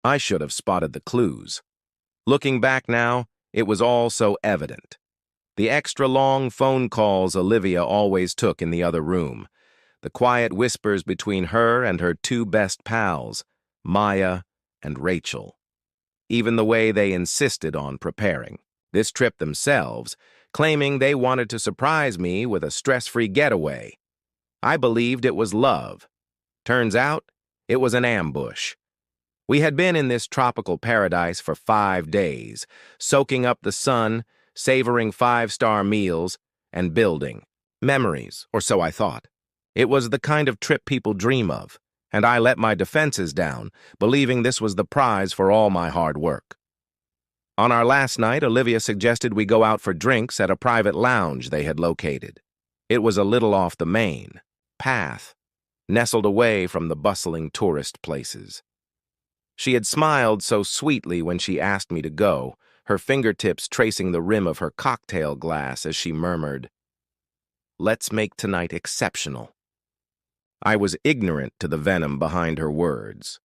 I should have spotted the clues. Looking back now, it was all so evident. The extra-long phone calls Olivia always took in the other room, the quiet whispers between her and her two best pals, Maya and Rachel. Even the way they insisted on preparing this trip themselves, claiming they wanted to surprise me with a stress-free getaway. I believed it was love. Turns out, it was an ambush. We had been in this tropical paradise for 5 days, soaking up the sun, savoring five-star meals, and building memories, or so I thought. It was the kind of trip people dream of, and I let my defenses down, believing this was the prize for all my hard work. On our last night, Olivia suggested we go out for drinks at a private lounge they had located. It was a little off the main path, nestled away from the bustling tourist places. She had smiled so sweetly when she asked me to go, her fingertips tracing the rim of her cocktail glass as she murmured, "Let's make tonight exceptional." I was ignorant to the venom behind her words.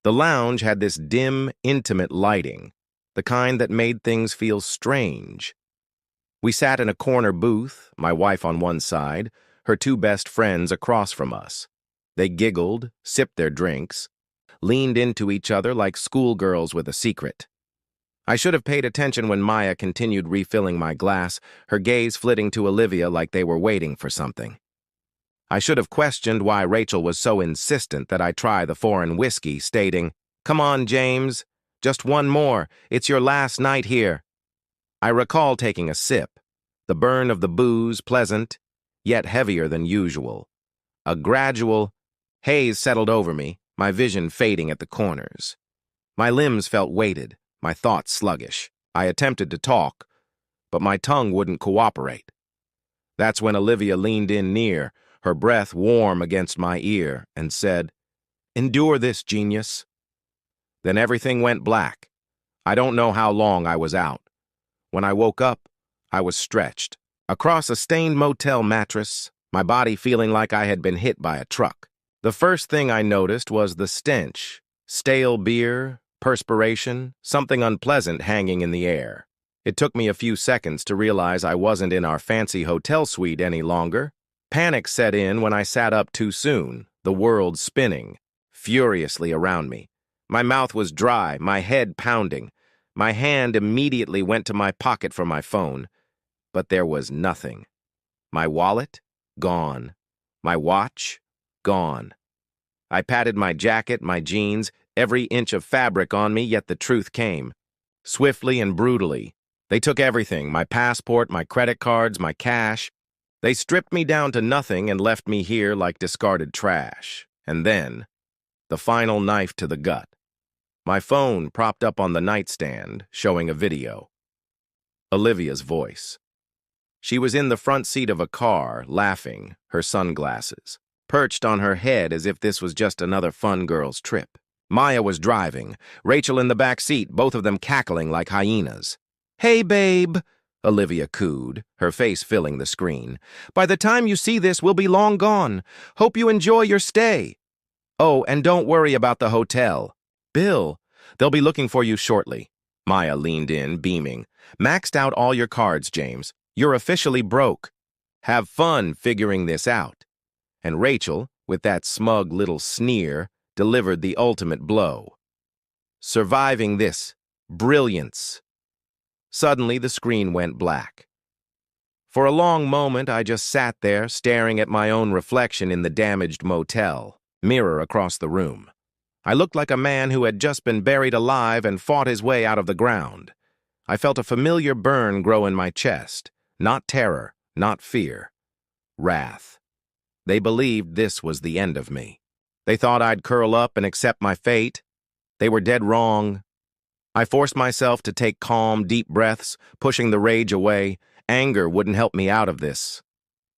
The lounge had this dim, intimate lighting, the kind that made things feel strange. We sat in a corner booth, my wife on one side, her two best friends across from us. They giggled, sipped their drinks, leaned into each other like schoolgirls with a secret. I should have paid attention when Maya continued refilling my glass, her gaze flitting to Olivia like they were waiting for something. I should have questioned why Rachel was so insistent that I try the foreign whiskey, stating, "Come on, James, just one more, it's your last night here." I recall taking a sip, the burn of the booze pleasant, yet heavier than usual. A gradual haze settled over me, my vision fading at the corners. My limbs felt weighted, my thoughts sluggish. I attempted to talk, but my tongue wouldn't cooperate. That's when Olivia leaned in near, her breath warm against my ear, and said, "Endure this, genius." Then everything went black. I don't know how long I was out. When I woke up, I was stretched, across a stained motel mattress, my body feeling like I had been hit by a truck. The first thing I noticed was the stench, stale beer, perspiration, something unpleasant hanging in the air. It took me a few seconds to realize I wasn't in our fancy hotel suite any longer. Panic set in when I sat up too soon, the world spinning furiously around me. My mouth was dry, my head pounding. My hand immediately went to my pocket for my phone, but there was nothing. My wallet? Gone. My watch? Gone. I patted my jacket, my jeans, every inch of fabric on me, yet the truth came. Swiftly and brutally. They took everything, my passport, my credit cards, my cash. They stripped me down to nothing and left me here like discarded trash. And then, the final knife to the gut. My phone propped up on the nightstand, showing a video. Olivia's voice. She was in the front seat of a car, laughing, her sunglasses, perched on her head as if this was just another fun girl's trip. Maya was driving, Rachel in the back seat, both of them cackling like hyenas. "Hey, babe," Olivia cooed, her face filling the screen. "By the time you see this, we'll be long gone. Hope you enjoy your stay. Oh, and don't worry about the hotel. Bill, they'll be looking for you shortly." Maya leaned in, beaming. "Maxed out all your cards, James. You're officially broke. Have fun figuring this out." And Rachel, with that smug little sneer, delivered the ultimate blow. Surviving this. Brilliance. Suddenly, the screen went black. For a long moment, I just sat there, staring at my own reflection in the damaged motel, mirror across the room. I looked like a man who had just been buried alive and fought his way out of the ground. I felt a familiar burn grow in my chest. Not terror, not fear. Wrath. They believed this was the end of me. They thought I'd curl up and accept my fate. They were dead wrong. I forced myself to take calm, deep breaths, pushing the rage away. Anger wouldn't help me out of this.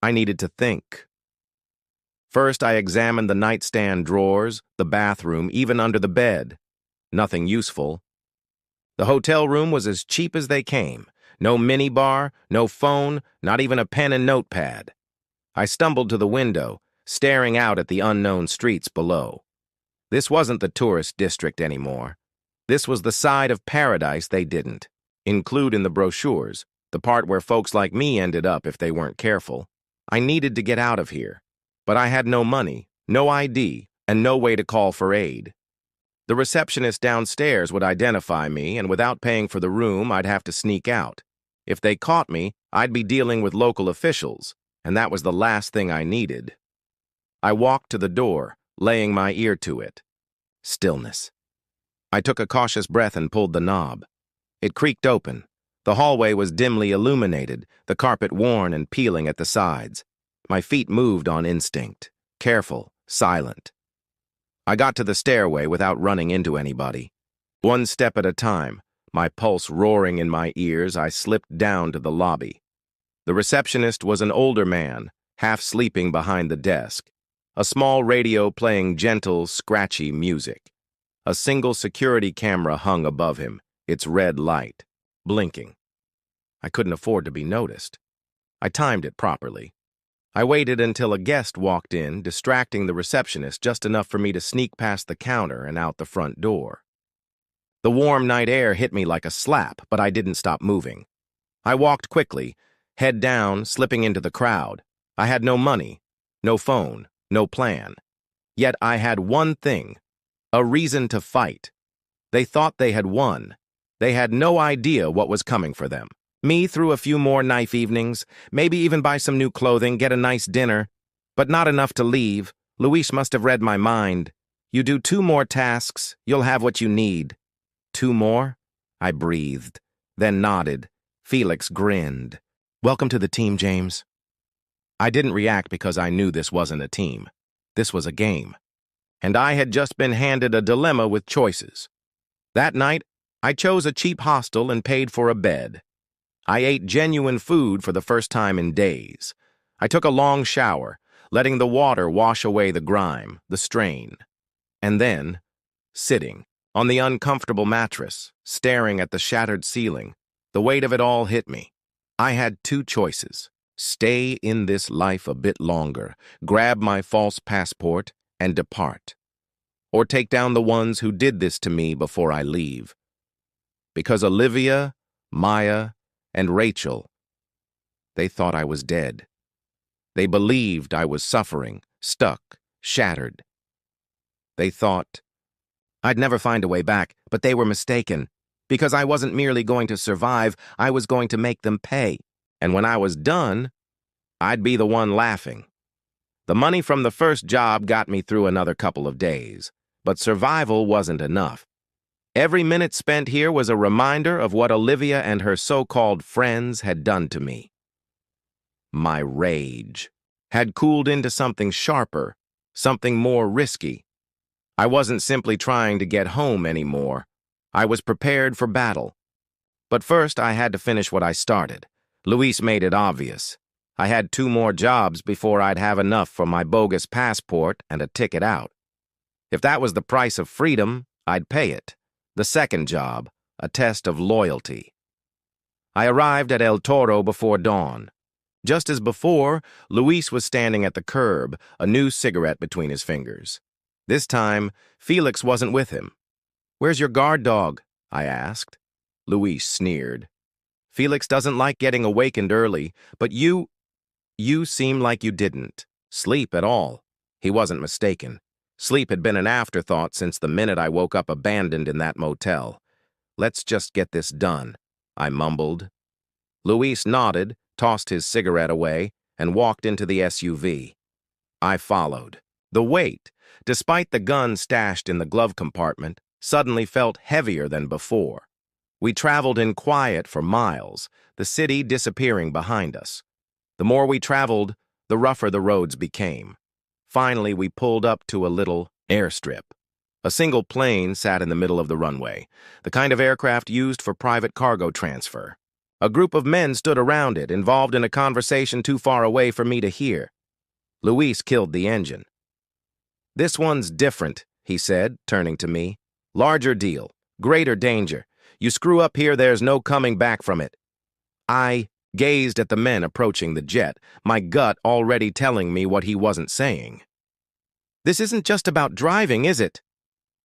I needed to think. First, I examined the nightstand drawers, the bathroom, even under the bed. Nothing useful. The hotel room was as cheap as they came. No minibar, no phone, not even a pen and notepad. I stumbled to the window, staring out at the unknown streets below. This wasn't the tourist district anymore. This was the side of paradise they didn't include in the brochures, the part where folks like me ended up if they weren't careful. I needed to get out of here, but I had no money, no ID, and no way to call for aid. The receptionist downstairs would identify me, and without paying for the room, I'd have to sneak out. If they caught me, I'd be dealing with local officials, and that was the last thing I needed. I walked to the door, laying my ear to it. Stillness. I took a cautious breath and pulled the knob. It creaked open. The hallway was dimly illuminated, the carpet worn and peeling at the sides. My feet moved on instinct, careful, silent. I got to the stairway without running into anybody. One step at a time, my pulse roaring in my ears, I slipped down to the lobby. The receptionist was an older man, half sleeping behind the desk. A small radio playing gentle, scratchy music. A single security camera hung above him, its red light, blinking. I couldn't afford to be noticed. I timed it properly. I waited until a guest walked in, distracting the receptionist just enough for me to sneak past the counter and out the front door. The warm night air hit me like a slap, but I didn't stop moving. I walked quickly, head down, slipping into the crowd. I had no money, no phone, no plan. Yet I had one thing, a reason to fight. They thought they had won. They had no idea what was coming for them. Me through a few more knife evenings, maybe even buy some new clothing, get a nice dinner. But not enough to leave. Luis must have read my mind. You do 2 more tasks, you'll have what you need. 2 more? I breathed, then nodded. Felix grinned. Welcome to the team, James. I didn't react because I knew this wasn't a team. This was a game. And I had just been handed a dilemma with choices. That night, I chose a cheap hostel and paid for a bed. I ate genuine food for the first time in days. I took a long shower, letting the water wash away the grime, the strain. And then, sitting on the uncomfortable mattress, staring at the shattered ceiling, the weight of it all hit me. I had 2 choices. Stay in this life a bit longer, grab my false passport, and depart. Or take down the ones who did this to me before I leave. Because Olivia, Maya, and Rachel, they thought I was dead. They believed I was suffering, stuck, shattered. They thought I'd never find a way back, but they were mistaken. Because I wasn't merely going to survive, I was going to make them pay. And when I was done, I'd be the one laughing. The money from the first job got me through another couple of days, but survival wasn't enough. Every minute spent here was a reminder of what Olivia and her so-called friends had done to me. My rage had cooled into something sharper, something more risky. I wasn't simply trying to get home anymore. I was prepared for battle. But first, I had to finish what I started. Luis made it obvious. I had 2 more jobs before I'd have enough for my bogus passport and a ticket out. If that was the price of freedom, I'd pay it. The second job, a test of loyalty. I arrived at El Toro before dawn. Just as before, Luis was standing at the curb, a new cigarette between his fingers. This time, Felix wasn't with him. "Where's your guard dog?" I asked. Luis sneered. "Felix doesn't like getting awakened early, but you seem like you didn't sleep at all." He wasn't mistaken. Sleep had been an afterthought since the minute I woke up abandoned in that motel. "Let's just get this done," I mumbled. Luis nodded, tossed his cigarette away, and walked into the SUV. I followed. The weight, despite the gun stashed in the glove compartment, suddenly felt heavier than before. We traveled in quiet for miles, the city disappearing behind us. The more we traveled, the rougher the roads became. Finally, we pulled up to a little airstrip. A single plane sat in the middle of the runway, the kind of aircraft used for private cargo transfer. A group of men stood around it, involved in a conversation too far away for me to hear. Luis killed the engine. "This one's different," he said, turning to me. "Larger deal, greater danger. You screw up here, there's no coming back from it." I gazed at the men approaching the jet, my gut already telling me what he wasn't saying. "This isn't just about driving, is it?"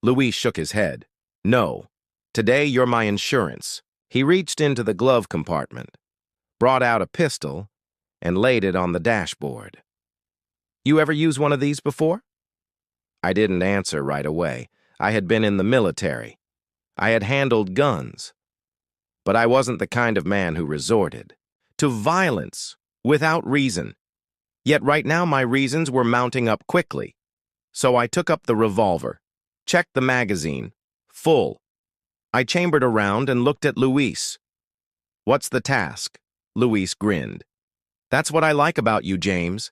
Luis shook his head. "No, Today, you're my insurance." He reached into the glove compartment, brought out a pistol, and laid it on the dashboard. "You ever use one of these before?" I didn't answer right away. I had been in the military. I had handled guns. But I wasn't the kind of man who resorted to violence without reason. Yet right now my reasons were mounting up quickly. So I took up the revolver, checked the magazine, full. I chambered around and looked at Luis. "What's the task?" Luis grinned. "That's what I like about you, James.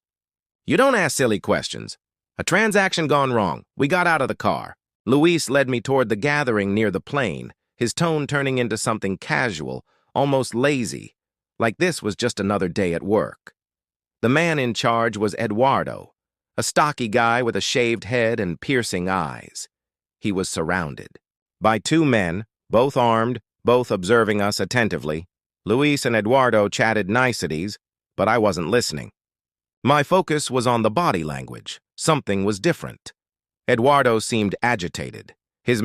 You don't ask silly questions. A transaction gone wrong. We got out of the car." Luis led me toward the gathering near the plane, his tone turning into something casual, almost lazy, like this was just another day at work. The man in charge was Eduardo, a stocky guy with a shaved head and piercing eyes. He was surrounded by two men, both armed, both observing us attentively. Luis and Eduardo chatted niceties, but I wasn't listening. My focus was on the body language. Something was different. Eduardo seemed agitated. His